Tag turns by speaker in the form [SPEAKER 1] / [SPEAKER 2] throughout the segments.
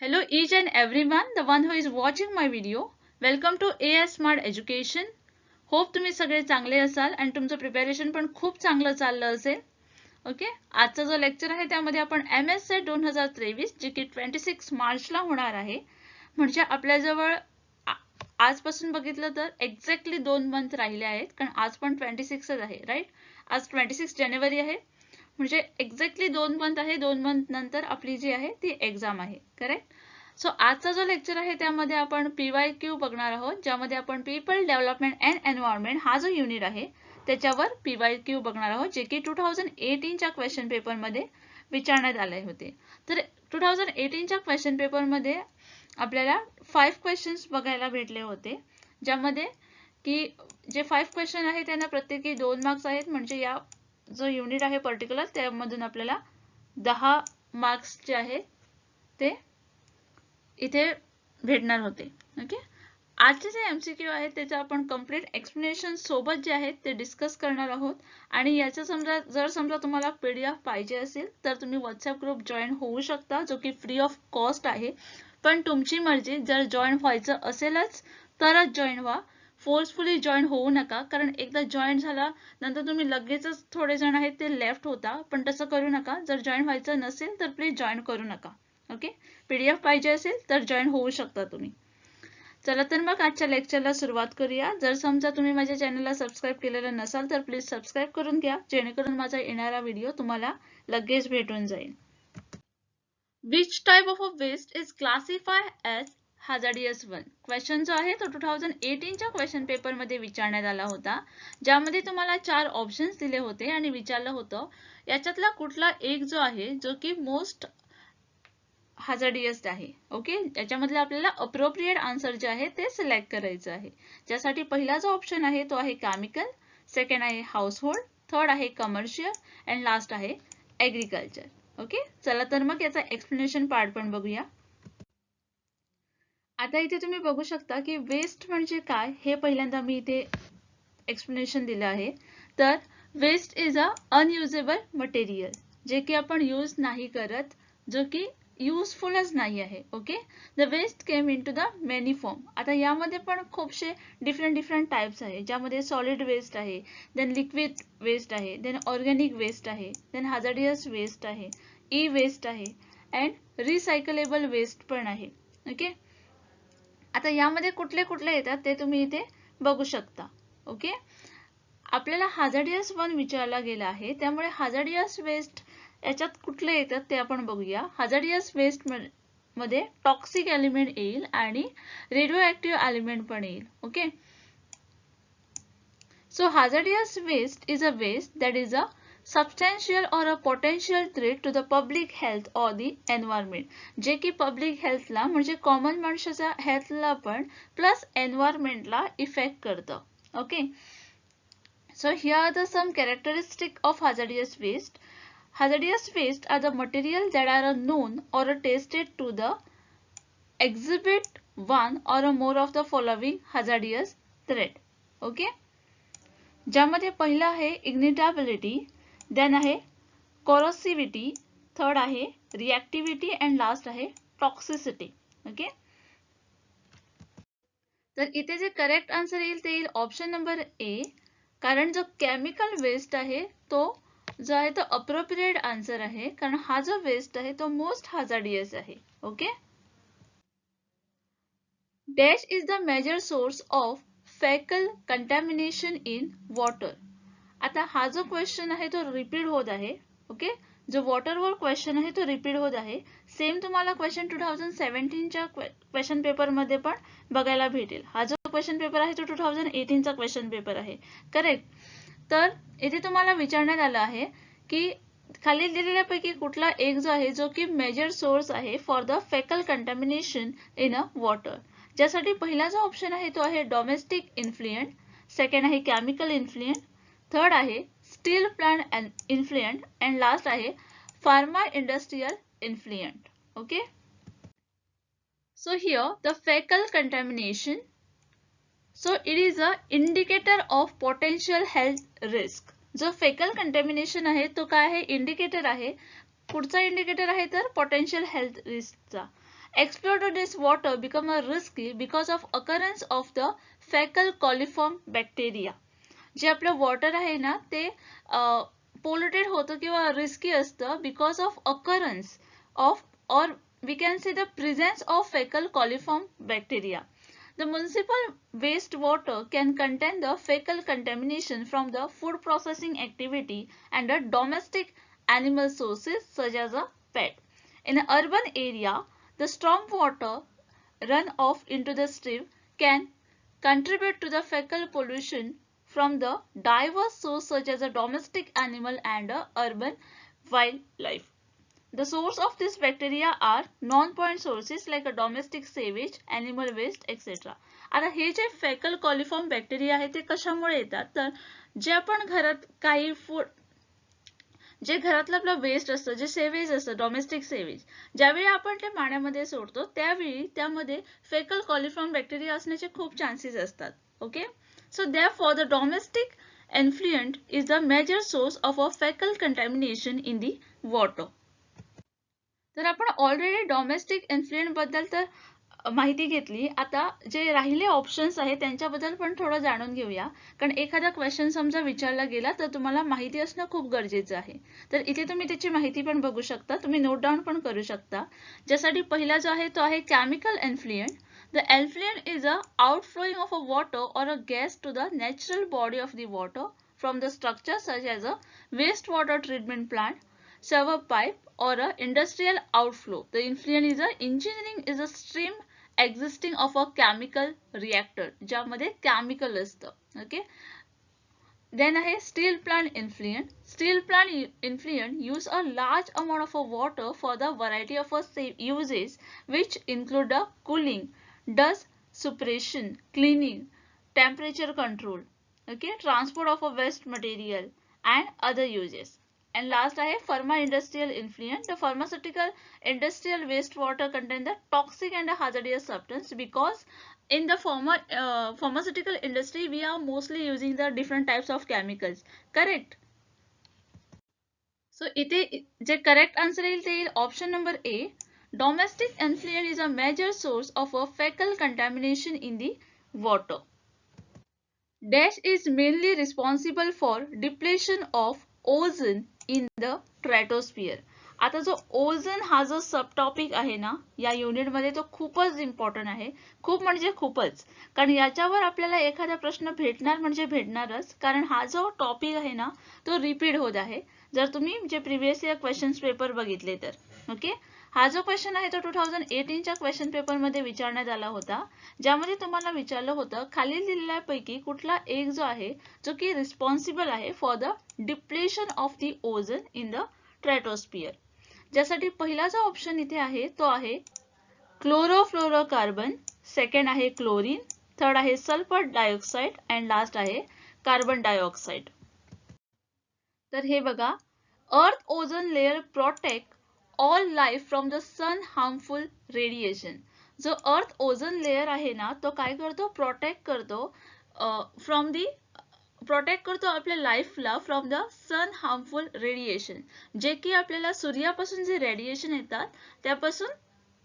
[SPEAKER 1] Hello each and everyone, the one who is watching my video. Welcome to AS Smart Education. Hope तुम्ही सगळे चांगले असाल आणि तुमचं प्रिपरेशन पण खूप चांगलं चाललं असेल. ओके, आजचा जो लेक्चर आहे त्यामध्ये आपण MS सेट 2023 जे की 26 मार्चला होणार आहे. म्हणजे आपल्याजवळ आजपासून बघितलं तर एक्झॅक्टली 2 मंथ राहिले आहेत, कारण आज पण 26च आहे, राईट. आज 26 जानेवारी आहे, म्हणजे एक्झॅक्टली 2 मंथ आहे. 2 मंथ नंतर आपली जी आहे ती एक्झाम आहे, करेक्ट. सो आजचा जो लेक्चर आहे त्यामध्ये आपण PYQ बघणार आहोत, ज्यामध्ये आपण पीपल डेव्हलपमेंट अँड एन्व्हायरमेंट हा जो युनिट आहे त्याच्यावर PYQ बघणार आहोत, जे की 2018च्या क्वेश्चन पेपरमध्ये विचारण्यात आले होते. तर 2018च्या क्वेश्चन पेपरमध्ये आपल्याला 5 क्वेश्चन्स बघायला भेटले होते, ज्यामध्ये की जे 5 क्वेश्चन आहे त्यांना प्रत्येकी 2 मार्क्स आहेत. म्हणजे या जो युनिट आहे पर्टिक्युलर त्यामधून आपल्याला 10 मार्क्स जे आहेत ते इथे भेटणार होते. ओके, आजचे जे MCQ आहेत त्याचं आपण कंप्लीट एक्सप्लेनेशन सोबत जे आहेत ते डिस्कस करणार आहोत. आणि याचं जर समजा तुम्हाला PDF पाहिजे असेल तर तुम्ही WhatsApp ग्रुप जॉईन होऊ शकता, जो की फ्री ऑफ कॉस्ट आहे. पण तुमची मर्जी, जर जॉईन व्हायचं असेलच तरच जॉईन व्हा. फोर्सफुली जॉईन होऊ नका, कारण एकदा जॉईन झाला नंतर तुम्ही लगेचच थोडे जण आहेत ते लेफ्ट होता, पण तसं करू नका. जर जॉईन व्हायचं नसेल तर प्लीज जॉईन करू नका. ओके, PDF पाहिजे असेल तर जॉईन होऊ शकता तुम्ही. चला तर मग आजच्या लेक्चरला सुरुवात करूया. जर समजा तुम्ही माझ्या चॅनलला सबस्क्राईब केलेलं नसाल तर प्लीज सबस्क्राईब करून घ्या, जेणेकरून माझा येणारा व्हिडिओ तुम्हाला लगेच भेटून जाईल. Which type of a waste is classified as hazardous one? Question जो आहे तो 2018च्या क्वेश्चन पेपर मध्ये विचारण्यात आला होता, ज्यामध्ये तुम्हाला 4 ऑप्शन्स दिले होते आणि विचारलं होतं याच्यातला कुठला एक जो आहे जो की मोस्ट hazardous आहे. ओके, याच्यामधले आपल्याला अप्रोप्रिएट आन्सर जे आहे ते सिलेक्ट करायचं आहे. ज्यासाठी पहिला जो ऑप्शन आहे तो आहे केमिकल, सेकंड आहे हाऊसहोल्ड, थर्ड आहे कमर्शियल अँड लास्ट आहे ऍग्रीकल्चर. ओके, चला तर मग याचा एक्सप्लेनेशन पार्ट पण बघूया. आता इथे तुम्ही बघू शकता की वेस्ट म्हणजे काय हे पहिल्यांदा मी इथे एक्सप्लेनेशन दिलं आहे. तर वेस्ट इज अ अनयुजेबल मटेरियल, जे की आपण यूज नाही करत, जो की युजफुलच नाही आहे. Okay, the waste came into the many form. आता यामध्ये पण खूपसे डिफरंट टाइप्स आहे, ज्यामध्ये सॉलिड वेस्ट आहे, देन लिक्विड वेस्ट आहे, देन ऑर्गॅनिक वेस्ट आहे, देन हॅझार्डियस वेस्ट आहे, ई वेस्ट आहे अँड रिसायकलेबल वेस्ट पण आहे. ओके, आता यामध्ये कुठले कुठले येतात ते तुम्ही इथे बघू शकता. ओके, आपल्याला हॅझार्डियस वन विचारला गेला आहे, त्यामुळे हॅझार्डियस वेस्ट याच्यात कुठले येतात ते आपण बघूया. हॅझार्डियस वेस्ट मध्ये टॉक्सिक एलिमेंट येईल आणि रेडिओ ऍक्टिव्ह एलिमेंट पण येईल. Okay, so hazardous waste is a waste that is a substantial or a potential threat to the public health or the environment, जे की पब्लिक हेल्थला म्हणजे कॉमन माणसाच्या हेल्थला पण प्लस एन्व्हायरमेंटला इफेक्ट करतं. Okay, so here are the some characteristic of hazardous waste. Hazardous waste are the material that are known or tested to the exhibit one or more of the following hazardous threat. Okay, ज्यामध्ये पहिला आहे इग्निटेबिलिटी, then आहे कोरोसिव्हिटी, third आहे रिएक्टिव्हिटी and last आहे toxicity. Okay, तर इथे जे correct answer येईल ते येईल ऑप्शन नंबर ए, कारण जो केमिकल वेस्ट आहे तो जो आहे तो अप्रोप्रिएट आन्सर आहे, कारण हा जो वेस्ट आहे तो मोस्ट हॅझार्डियस आहे. Okay, dash is the major source of fecal contamination in water. आता हा जो क्वेश्चन आहे तो रिपीट होत आहे. ओके, जो वॉटरवर क्वेश्चन आहे तो रिपीट होत आहे. सेम तुम्हाला क्वेश्चन 2017च्या क्वेश्चन पेपर मध्ये पण बघायला भेटेल. हा जो क्वेश्चन पेपर आहे तो 2018चा क्वेश्चन पेपर आहे, करेक्ट. तर इथे तुम्हाला विचारण्यात आलं आहे की खाली दिलेल्यापैकी कुठला एक जो आहे जो की मेजर सोर्स आहे for the fecal contamination in a water. ज्यासाठी पहिला जो ऑप्शन आहे तो आहे डोमेस्टिक इन्फ्लुएंट, सेकंड आहे केमिकल इन्फ्लुएंट, थर्ड आहे steel plant influent and last आहे pharma industrial influent. Okay, so here the fecal contamination, so it is a indicator of potential health risk. जो fecal contamination आहे तो काय आहे, indicator आहे. पुढचा इंडिकेटर आहे तर पोटेन्शियल हेल्थ रिस्कचा. Exploring this water become risky because of occurrence of the fecal coliform bacteria. जे आपलं वॉटर आहे ना ते पोल्युटेड होतं किंवा रिस्की असतं बिकॉज ऑफ अकरन्स ऑफ और we can see the presence of fecal coliform bacteria. The municipal wastewater can contain the fecal contamination from the food processing activity and the domestic animal sources such as a pet. In an urban area, the storm water run off into the stream can contribute to the fecal pollution from the diverse sources such as a domestic animal and a urban wildlife. The source of this bacteria are non-point sources like a domestic sewage, animal waste, etc. आता हे जे fecal coliform bacteria आहे ते कशामुळे येतात तर जे आपण घरात काही फूड जे घरातलं आपलं वेस्ट असतं जे सेवेज असतं डोमेस्टिक सेवेज ज्यावेळी आपण ते पाण्यामध्ये सोडतो त्यावेळी त्यामध्ये fecal coliform bacteria असण्याचे खूप चान्सेस असतात. Okay so therefore the domestic effluent is the major source of a fecal contamination in the water. तर आपण ऑलरेडी डोमेस्टिक इन्फ्लुएंट बद्दल तर माहिती घेतली. आता जे राहिले ऑप्शन्स आहेत त्यांच्याबद्दल पण थोडं जाणून घेऊया कारण एखादा क्वेश्चन समजा विचारला गेला तर तुम्हाला माहिती असणं खूप गरजेचं आहे. तर इथे तुम्ही त्याची माहिती पण बघू शकता, तुम्ही नोट डाऊन पण करू शकता. ज्यासाठी पहिला जो आहे तो आहे chemical influential. The effluent is a outflowing of a water or a gas to the natural body of the water from the structure such as a wastewater treatment plant, sewer pipe or a industrial outflow. The effluent is a engineering is a stream existing of a chemical reactor ज्यामध्ये chemical असतं. Okay. Then आहे steel plant effluent. Steel plant effluent use a large amount of a water for the variety of a uses which include a cooling, dust suppression, cleaning, temperature control, okay, transport of a waste material and other uses. And last आहे pharma industrial effluent. The pharmaceutical industrial wastewater contain the toxic and hazardous substance because in the pharmaceutical industry we are mostly using the different types of chemicals. Correct? So इथे जे correct answer येईल ते येईल option number A. Domestic effluent is a major source of a fecal contamination in the water. Dash is mainly responsible for depletion of ozone in the stratosphere. आता जो ozone हा जो सब topic आहे ना या युनिट मध्ये तो खूपच इम्पॉर्टंट आहे. खूप म्हणजे खूपच, कारण याच्यावर आपल्याला एखादा प्रश्न भेटणार म्हणजे भेटणारच, कारण हा जो टॉपिक आहे ना तो रिपीट होत आहे जर तुम्ही जे प्रिव्हियस इयर क्वेश्चन्स पेपर बघितले तर. ओके, हा जो क्वेश्चन आहे तो 2018 च्या क्वेश्चन पेपर मध्ये विचारण्यात आला होता, ज्यामध्ये तुम्हाला विचारलं होतं खालील दिलेल्यापैकी कुठला एक जो आहे जो की रिस्पॉन्सिबल आहे for the depletion of the ozone in the stratosphere. ज्यासाठी पहिला जो ऑप्शन इथे आहे तो आहे क्लोरोफ्लोरोकार्बन, सेकंड आहे क्लोरीन, थर्ड आहे सल्फर डायऑक्साइड अँड लास्ट आहे कार्बन डायऑक्साइड. तर हे बघा, earth ozone layer protect all life from the sun harmful radiation. जो अर्थ ओझोन लेयर आहे ना तो काय करतो, प्रोटेक्ट करतो प्रोटेक्ट करतो आपल्या लाईफला from the sun harmful radiation, जे की आपल्याला सूर्यापासून जे रेडिएशन येतात त्यापासून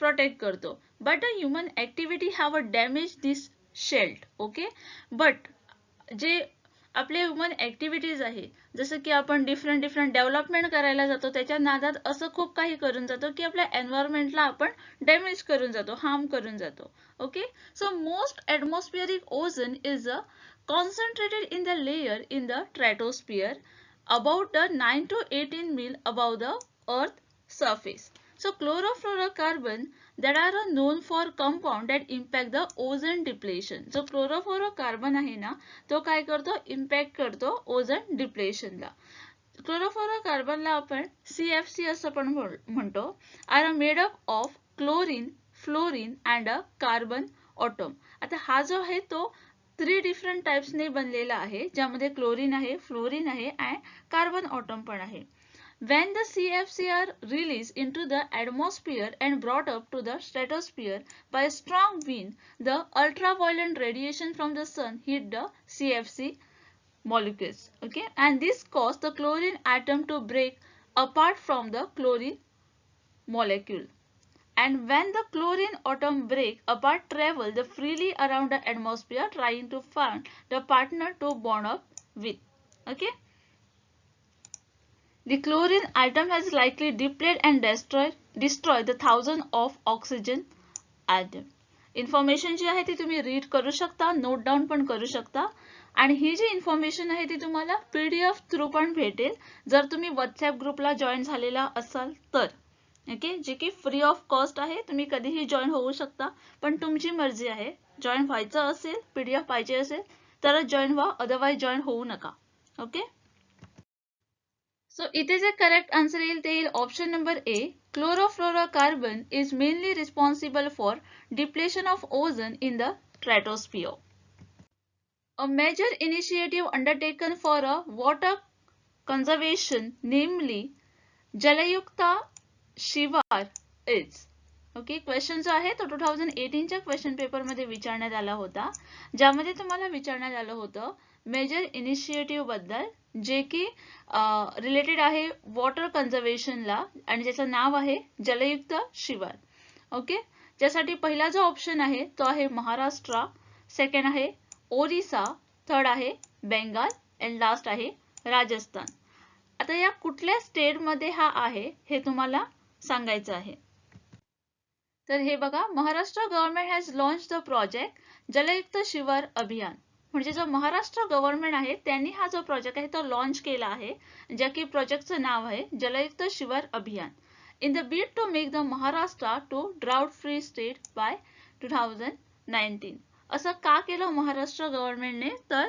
[SPEAKER 1] प्रोटेक्ट करतो. But a human activity have a damage this shelled. Okay, but जे आपले ह्युमन ऍक्टिव्हिटीज आहे जसं की आपण डिफरंट डेव्हलपमेंट करायला जातो त्याच्या नादात असं खूप काही करून जातो की आपल्या एन्व्हायरमेंटला आपण डॅमेज करून जातो, हार्म करून जातो. Okay, so most atmospheric ozone is a concentrated in the layer in the stratosphere about the 9 to 18 mil above the earth surface. So chlorofluorocarbon that are known for compound that impact the ozone depletion. जो chlorofluorocarbon आहे ना तो काय करतो, impact करतो ozone depletion ला. क्लोरोफ्लोरोकार्बनला आपण CFC असं पण म्हणतो. Are made up of chlorine, fluorine and a carbon atom. आता हा जो आहे तो 3 डिफरंट टाइप्सने बनलेला आहे, ज्यामध्ये क्लोरीन आहे, फ्लोरीन आहे आणि कार्बन ऑटम पण आहे. When the CFC are released into the atmosphere and brought up to the stratosphere by a strong wind, the ultraviolet radiation from the sun hit the CFC molecules. Okay, and this caused the chlorine atom to break apart from the chlorine molecule. And when the chlorine atom break apart, travel the freely around the atmosphere trying to find the partner to bond up with. Okay. The chlorine atom has likely depleted and destroyed the thousands of oxygen atom. Information जी आहे ती तुम्ही read करू शकता, note down पण करू शकता. आणि ही जी इन्फॉर्मेशन आहे ती तुम्हाला PDF थ्रू पण भेटेल जर तुम्ही व्हॉट्सअप ग्रुपला जॉईन झालेला असाल तर. ओके, जे की फ्री ऑफ कॉस्ट आहे, तुम्ही कधीही जॉईन होऊ शकता, पण तुमची मर्जी आहे. जॉईन व्हायचं असेल, PDF पाहिजे असेल तरच जॉईन व्हा, अदरवाईज जॉईन होऊ नका. ओके. सो इथे जे करेक्ट आन्सर येईल ते येईल option number A. Chlorofluorocarbon is mainly responsible for depletion of ozone in the stratosphere. A major initiative undertaken for a water conservation, namely Jalayukta Shivar, is. Okay, question जो आहे तो 2018च्या question paper मध्ये विचारण्यात आला होता, ज्यामध्ये तुम्हाला विचारण्यात आलं होतं मेजर इनिशिएटिव्ह बद्दल, जे की रिलेटेड आहे वॉटर कन्झर्वेशनला आणि ज्याचं नाव आहे जलयुक्त शिवार. ओके, ज्यासाठी पहिला जो ऑप्शन आहे तो आहे महाराष्ट्र, सेकंड आहे ओरिसा, थर्ड आहे बेंगाल अँड लास्ट आहे राजस्थान. आता या कुठल्या स्टेट मध्ये हा आहे हे तुम्हाला सांगायचं आहे. तर हे बघा, Maharashtra government has launch the project जलयुक्त शिवार अभियान. म्हणजे जो महाराष्ट्र गव्हर्नमेंट आहे त्यांनी हा जो प्रोजेक्ट आहे तो लॉन्च केला आहे, ज्या की प्रोजेक्टचं नाव आहे Jalyukt Shivar Abhiyan. In the bid to make the Maharashtra to drought free state by 2019. असं का केलं महाराष्ट्र गव्हर्नमेंटने, तर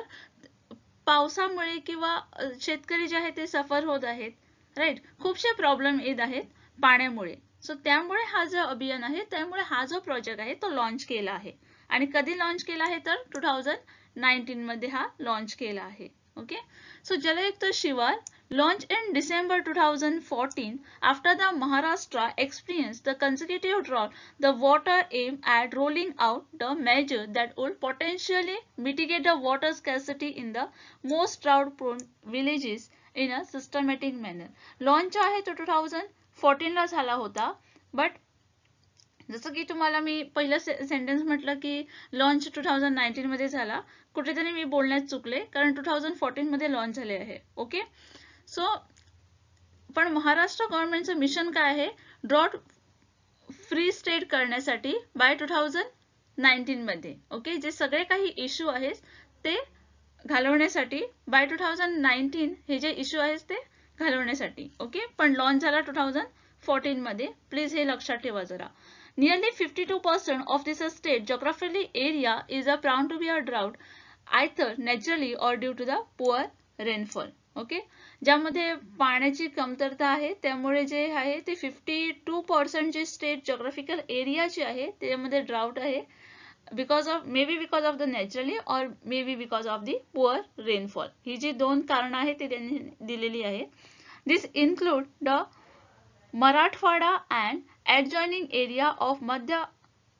[SPEAKER 1] पावसामुळे किंवा शेतकरी जे आहे ते सफर होत आहेत, राईट, खूपशे प्रॉब्लेम येत आहेत पाण्यामुळे. सो त्यामुळे हा जो अभियान आहे, त्यामुळे हा जो प्रोजेक्ट आहे तो लॉन्च केला आहे. आणि कधी लॉन्च केला आहे तर 2019 मध्ये हा लॉन्च केला आहे. ओके, सो जलयुक्त शिवार launch in December 2014 after the Maharashtra experience the consecutive drought. The water aim at rolling out the measure that would potentially mitigate the water scarcity in the most drought prone villages in a systematic manner. Launch आहे तो 2014 ला झाला होता, but जसं की तुम्हाला मी पहिलं sentence म्हटलं की लॉन्च 2019 मध्ये झाला, कुठेतरी मी बोलण्यात चुकले, कारण 2014 मध्ये लॉन्च झाले आहे. ओके, सो पण महाराष्ट्र गव्हर्नमेंटचं मिशन काय आहे, ड्रॉट फ्री स्टेट करण्यासाठी बाय 2019 मध्ये. ओके, जे सगळे काही इश्यू आहेत ते घालवण्यासाठी बाय 2019 हे जे इश्यू आहेत ते घालवण्यासाठी. ओके, पण लॉन्च झाला 2014 मध्ये, प्लीज हे लक्षात ठेवा जरा. Nearly 52% of this state geographical area is prone to be a drought, either naturally or due to the poor rainfall. Okay, ज्यामध्ये पाण्याची कमतरता आहे, त्यामुळे जे आहे ते 52% जे स्टेट जिओग्राफिकल एरिया जे आहे त्यामध्ये ड्राउट आहे, because of the naturally or maybe because of the poor rainfall. ही जी दोन कारण आहे ते त्यांनी दिलेली आहे. This include the Marathwada and adjoining area of Madhya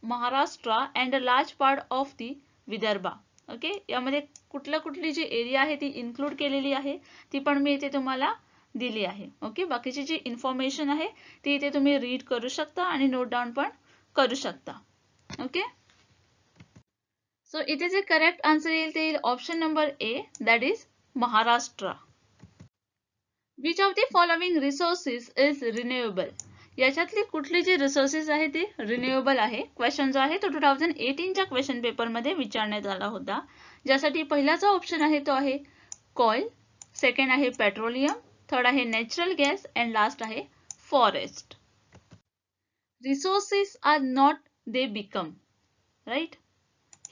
[SPEAKER 1] Maharashtra and a large part of the Vidarbha. Okay, यामध्ये कुठली जी एरिया आहे ती इन्क्लूड केलेली आहे, ती पण मी इथे तुम्हाला दिली आहे. ओके, बाकीची जी इन्फॉर्मेशन आहे ती इथे तुम्ही रीड करू शकता आणि नोट डाऊन पण करू शकता. ओके, सो इथे जे करेक्ट आन्सर येईल ते येईल option number A, that is Maharashtra. Which of the following resources is renewable? याच्यातली कुठली जी रिसोर्सेस आहे ती रिन्युएबल आहे. क्वेश्चन जो आहे तो 2018च्या क्वेश्चन पेपर मध्ये विचारण्यात आला होता, ज्यासाठी पहिला जो ऑप्शन आहे तो आहे कॉइल, सेकंड आहे पेट्रोलियम, थर्ड आहे नॅचरल गॅस अँड लास्ट आहे forest. Resources are not they become, right.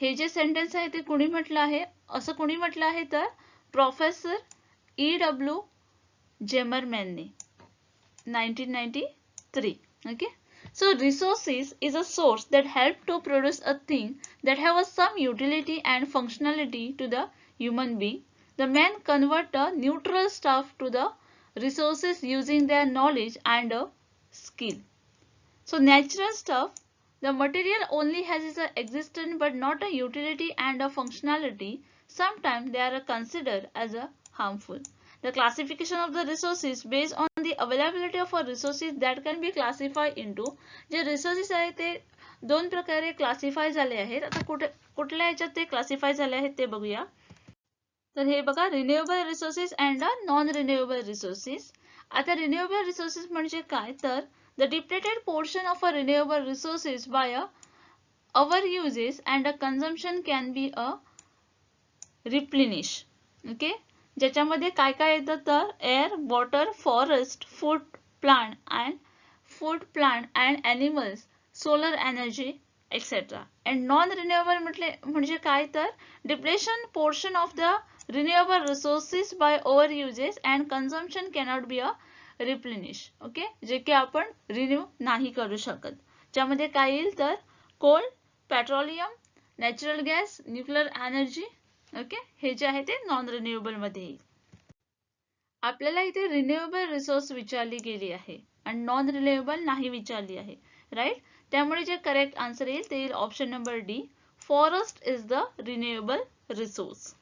[SPEAKER 1] हे जे सेंटेन्स आहे ते कुणी म्हटलं आहे, असं कुणी म्हटलं आहे तर professor E.W. Zimmermann, 1993. Okay, so resources is a source that help to produce a thing that have some utility and functionality to the human being. The man convert the neutral stuff to the resources using their knowledge and skill. So natural stuff, the material only has its existence but not a utility and a functionality. Sometimes they are considered as a harmful. The classification of the resources based on the availability of a resources that can be classified into, जे resources आहे ते दोन प्रकारे classify झाले आहेत. आता कुठल्या ह्याच्यात ते क्लासिफाय झाले आहेत ते बघूया. तर हे बघा, renewable resources and non renewable resources. आता रिन्युएबल रिसोर्सेस म्हणजे काय, तर the depleted portion of a renewable resources by our uses and a consumption can be a replenish. Okay, ज्याच्यामध्ये काय काय येतं तर air, water, forest, food plant and animals, solar energy etcetera. And non renewable म्हणजे काय तर depletion portion of the renewable resources by over uses and consumption cannot be a replenish. Okay, जे की आपण रिन्यू नाही करू शकत. ज्यामध्ये काय येईल तर coal, petroleum, natural gas, nuclear energy. Okay, हे जे आहे ते नॉन रिन्युएबल मध्ये येईल. आपल्याला इथे रिन्युएबल रिसोर्स विचारली गेली आहे आणि नॉन रिन्युएबल नाही विचारली आहे, राईट. त्यामुळे जे करेक्ट आन्सर येईल ते येईल option number D, forest is the renewable resource.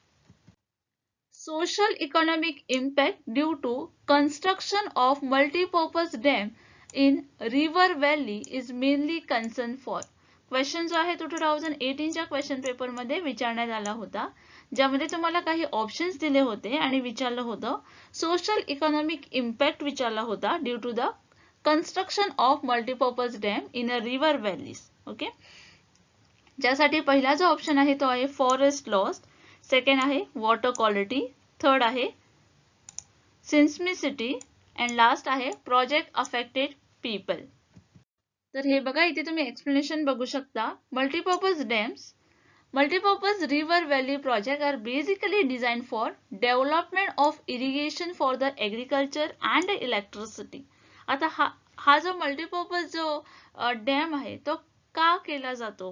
[SPEAKER 1] Social economic impact due to construction of multipurpose dam in river valley is mainly concern for. Question जो आहे तो 2018च्या क्वेश्चन पेपर मध्ये विचारण्यात आला होता, ज्यामध्ये तुम्हाला काही ऑप्शन्स दिले होते आणि विचारलं होतं सोशल इकॉनॉमिक इम्पॅक्ट विचारला होता due to the construction of multipurpose dam in a river valleys. Okay, ज्यासाठी पहिला जो ऑप्शन आहे तो आहे फॉरेस्ट लॉस, सेकंड आहे वॉटर क्वालिटी, थर्ड आहे सिस्मिसिटी अँड लास्ट आहे प्रोजेक्ट अफेक्टेड पीपल. तर हे बघा, इथे तुम्ही एक्सप्लेनेशन बघू शकता. Multipurpose river valley projects are basically designed for development of irrigation for the agriculture and electricity. आता हा जो मल्टीपर्पज जो डॅम आहे तो का केला जातो,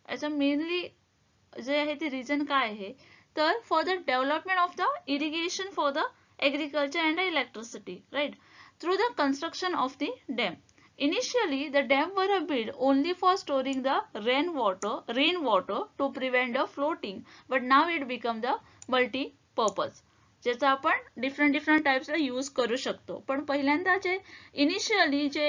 [SPEAKER 1] याचं मेनली जे आहे ते रिझन काय आहे तर for the development of the irrigation for the agriculture and electricity, right, through the construction of the dam. Initially, the dam were built only for storing the rainwater to prevent the floating, but now it become the multi-purpose. ज्याचा आपण different टाइप्सला use करू शकतो. पण पहिल्यांदा जे initially जे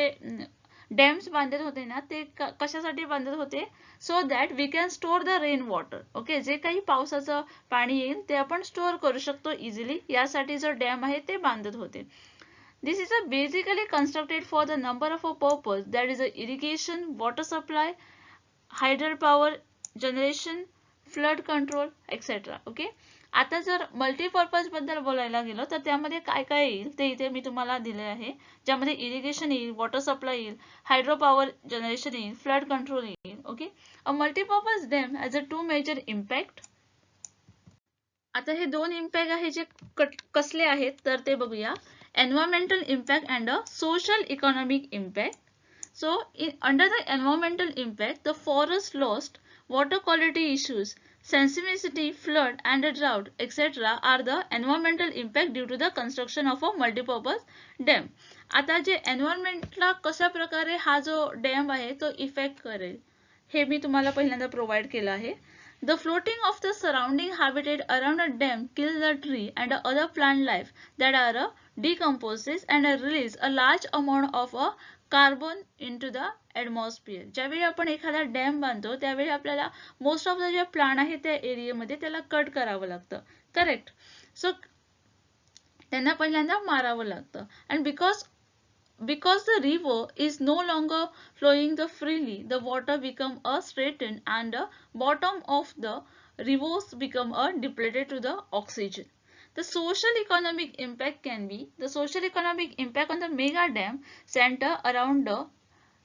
[SPEAKER 1] dams बांधत होते ना ते कशासाठी बांधत होते, so that we can store the rain water. Okay, जे काही पावसाचं पाणी येईल ते आपण स्टोअर करू शकतो इझिली, यासाठी जो डॅम आहे ते बांधत होते. This is basically constructed for the number of a purpose, that is irrigation, water supply, hydropower generation, flood control, etc. Okay. आता जर मल्टीपर्पज बद्दल बोलायला गेलो तर त्यामध्ये काय काय येईल ते इथे मी तुम्हाला दिले आहे, ज्यामध्ये इरिगेशन येईल, वॉटर सप्लाय येईल, हायड्रो पॉवर जनरेशन येईल, फ्लड कंट्रोल येईल. Okay, a multipurpose dam has a two major impact. आता हे दोन इम्पॅक्ट आहे जे कसले आहेत तर ते बघूया. Environmental impact and a social economic impact. So, under the environmental impact, the forest lost, water quality issues, seismicity, flood and drought, etc. are the environmental impact due to the construction of a multipurpose dam. आता जे एन्व्हायरमेंटला कशा प्रकारे हा जो dam आहे तो effect करेल हे मी तुम्हाला पहिल्यांदा प्रोव्हाइड केलं आहे. The floating of the surrounding habitat around a dam kills the tree and other plant life that are decomposes and release a large amount of carbon into the atmosphere. ज्यावेळी आपण एखादा dam बांधतो त्यावेळी आपल्याला most of the जे plant आहे त्या एरियामध्ये त्याला कट करावं लागतं, करेक्ट. सो त्यांना पहिल्यांदा मारावं लागतं. and because the river is no longer flowing freely, the water become straightened and the bottom of the rivers become depleted to the oxygen. The social economic impact can be the social economic impact on the mega dam center around the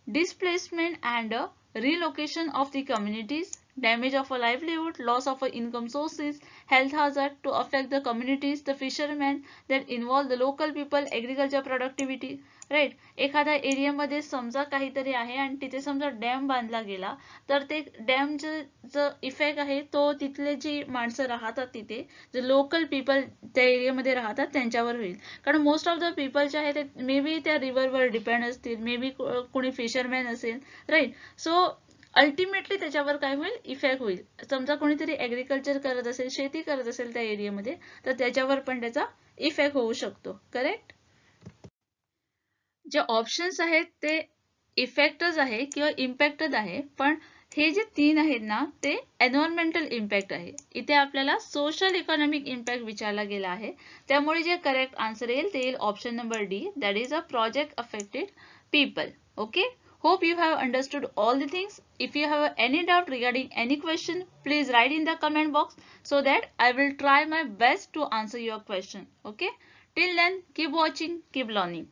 [SPEAKER 1] displacement and relocation of the communities, damage of a livelihood, loss of income sources, health hazard to affect the communities, the fishermen that involve the local people, agriculture productivity, right. एखाद्या एरियामध्ये समजा काहीतरी आहे आणि तिथे समजा dam बांधला गेला तर ते डॅमचं जो इफेक्ट आहे तो तिथले जी माणसं राहतात तिथे जे लोकल पीपल त्या एरियामध्ये राहतात त्यांच्यावर होईल. कारण मोस्ट ऑफ द पीपल जे आहे ते मे बी त्या रिव्हरवर डिपेंड असतील, मे बी कोणी फिशरमॅन असेल, राईट. सो अल्टिमेटली त्याच्यावर काय होईल, इफेक्ट होईल. समजा कोणीतरी ऍग्रिकल्चर करत असेल, शेती करत असेल त्या एरियामध्ये तर त्याच्यावर पण त्याचा इफेक्ट होऊ शकतो. करेक्ट. जे ऑप्शन्स आहेत ते इफेक्टच आहे किंवा इम्पॅक्टच आहे, पण हे जे 3 आहेत ना ते एन्व्हायरमेंटल इम्पॅक्ट आहे. इथे आपल्याला सोशल इकॉनॉमिक इम्पॅक्ट विचारला गेला आहे. त्यामुळे जे करेक्ट आन्सर येईल ते येईल option number D, that is a project affected people. Okay. Hope you have understood all the things. If you have any doubt regarding any question, please write in the comment box so that I will try my best to answer your question. Okay. Till then, keep watching, keep learning.